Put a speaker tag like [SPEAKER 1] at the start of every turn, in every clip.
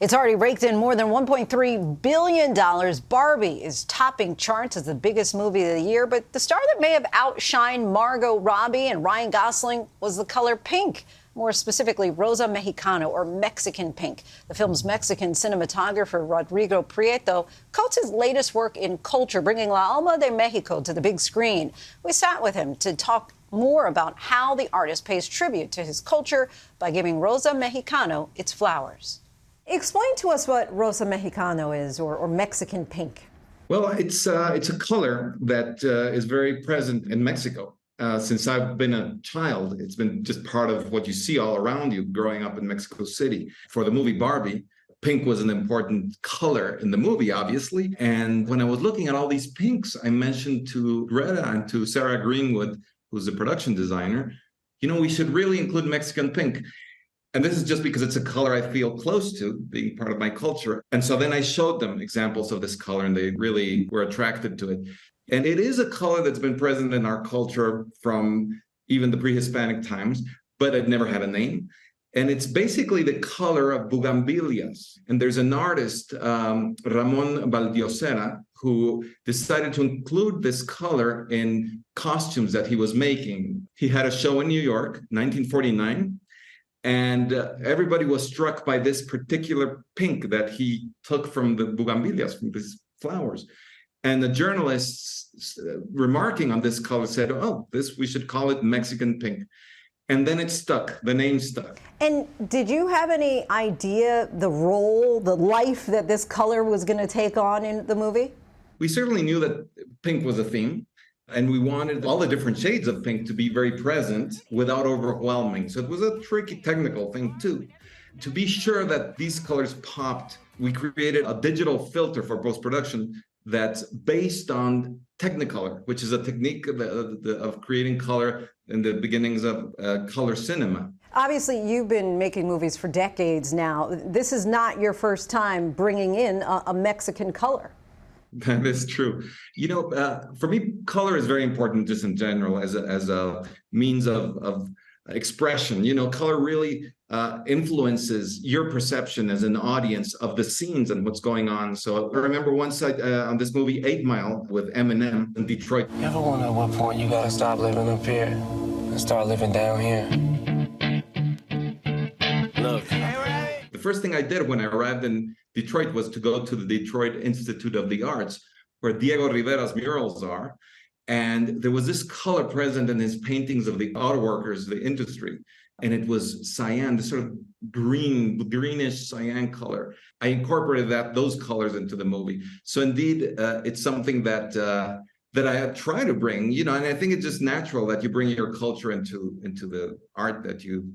[SPEAKER 1] It's already raked in more than $1.3 billion. Barbie is topping charts as the biggest movie of the year, but the star that may have outshined Margot Robbie and Ryan Gosling was the color pink. More specifically, Rosa Mexicano, or Mexican pink. The film's Mexican cinematographer, Rodrigo Prieto, coats his latest work in culture, bringing La Alma de Mexico to the big screen. We sat with him to talk more about how the artist pays tribute to his culture by giving Rosa Mexicano its flowers. Explain to us what Rosa Mexicano is, or Mexican pink.
[SPEAKER 2] Well, it's a color that is very present in Mexico. Since I've been a child, it's been just part of what you see all around you growing up in Mexico City. For the movie Barbie, pink was an important color in the movie, obviously. And when I was looking at all these pinks, I mentioned to Greta and to Sarah Greenwood, who's the production designer, we should really include Mexican pink. And this is just because it's a color I feel close to, being part of my culture. And so then I showed them examples of this color, and they really were attracted to it. And it is a color that's been present in our culture from even the pre-Hispanic times, but it never had a name. And it's basically the color of bugambilias. And there's an artist, Ramon Valdiosera, who decided to include this color in costumes that he was making. He had a show in New York, 1949. And everybody was struck by this particular pink that he took from the bugambilias, from these flowers. And the journalists remarking on this color said, oh, we should call it Mexican pink. And then it stuck, the name stuck.
[SPEAKER 1] And did you have any idea the role, the life that this color was going to take on in the movie?
[SPEAKER 2] We certainly knew that pink was a theme. And we wanted all the different shades of pink to be very present without overwhelming. So it was a tricky technical thing too. To be sure that these colors popped, we created a digital filter for post-production that's based on Technicolor, which is a technique of creating color in the beginnings of color cinema.
[SPEAKER 1] Obviously, you've been making movies for decades now. This is not your first time bringing in a Mexican color.
[SPEAKER 2] That is true. For me, color is very important just in general as a means of expression. Color really influences your perception as an audience of the scenes and what's going on. So I remember once on this movie 8 Mile with Eminem in Detroit.
[SPEAKER 3] You ever wonder at what point you gotta stop living up here and start living down here? Look.
[SPEAKER 2] The first thing I did when I arrived in Detroit was to go to the Detroit Institute of the Arts, where Diego Rivera's murals are. And there was this color present in his paintings of the auto workers, the industry. And it was cyan, this sort of greenish cyan color. I incorporated those colors into the movie. So indeed, it's something that I try to bring, and I think it's just natural that you bring your culture into the art that you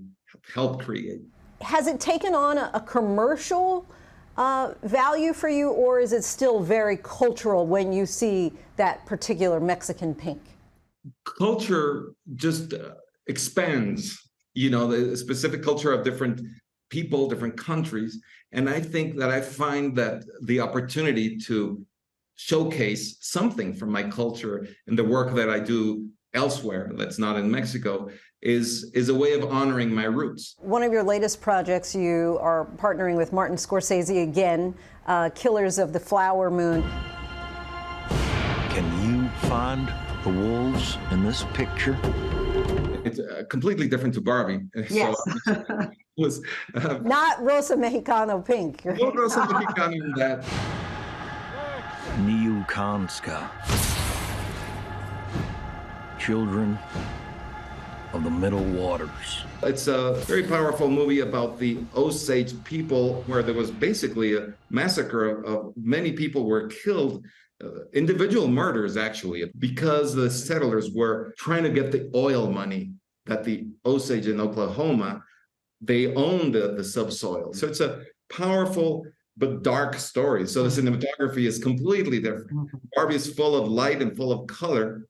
[SPEAKER 2] help create.
[SPEAKER 1] Has it taken on a commercial value for you, or is it still very cultural when you see that particular Mexican pink?
[SPEAKER 2] Culture just expands, the specific culture of different people, different countries. And I think that I find that the opportunity to showcase something from my culture in the work that I do elsewhere that's not in Mexico is a way of honoring my roots.
[SPEAKER 1] One of your latest projects, you are partnering with Martin Scorsese again, Killers of the Flower Moon.
[SPEAKER 4] Can you find the wolves in this picture?
[SPEAKER 2] It's completely different to Barbie.
[SPEAKER 1] Yes.
[SPEAKER 2] So it was,
[SPEAKER 1] not Rosa Mexicano pink.
[SPEAKER 2] No Rosa Mexicano in that.
[SPEAKER 4] Niukanska. Children of the Middle Waters.
[SPEAKER 2] It's a very powerful movie about the Osage people, where there was basically a massacre of many people were killed, individual murders actually, because the settlers were trying to get the oil money that the Osage in Oklahoma, they owned the subsoil. So it's a powerful but dark story. So the cinematography is completely different. Barbie is full of light and full of color.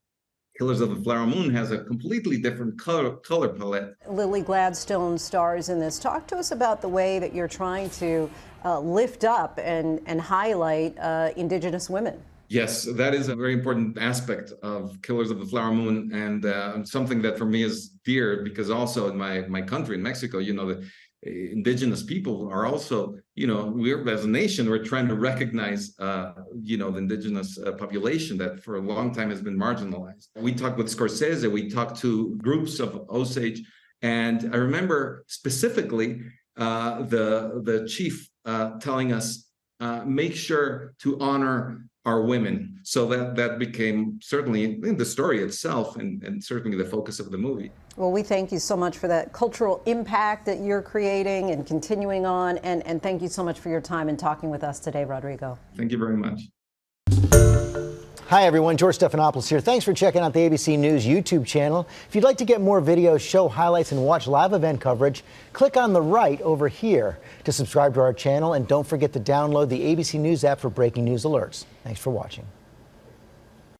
[SPEAKER 2] Killers of the Flower Moon has a completely different color palette.
[SPEAKER 1] Lily Gladstone stars in this. Talk to us about the way that you're trying to lift up and highlight Indigenous women.
[SPEAKER 2] Yes, that is a very important aspect of Killers of the Flower Moon, and something that for me is dear, because also in my country, in Mexico, indigenous people are also, we're as a nation, we're trying to recognize, the indigenous population that for a long time has been marginalized. We talked with Scorsese, we talked to groups of Osage, and I remember specifically the chief telling us, make sure to honor our women. So that became certainly the story itself and certainly the focus of the movie.
[SPEAKER 1] Well, we thank you so much for that cultural impact that you're creating and continuing on. And thank you so much for your time and talking with us today, Rodrigo.
[SPEAKER 2] Thank you very much.
[SPEAKER 5] Hi, everyone. George Stephanopoulos here. Thanks for checking out the ABC News YouTube channel. If you'd like to get more videos, show highlights, and watch live event coverage, click on the right over here to subscribe to our channel. And don't forget to download the ABC News app for breaking news alerts. Thanks for watching.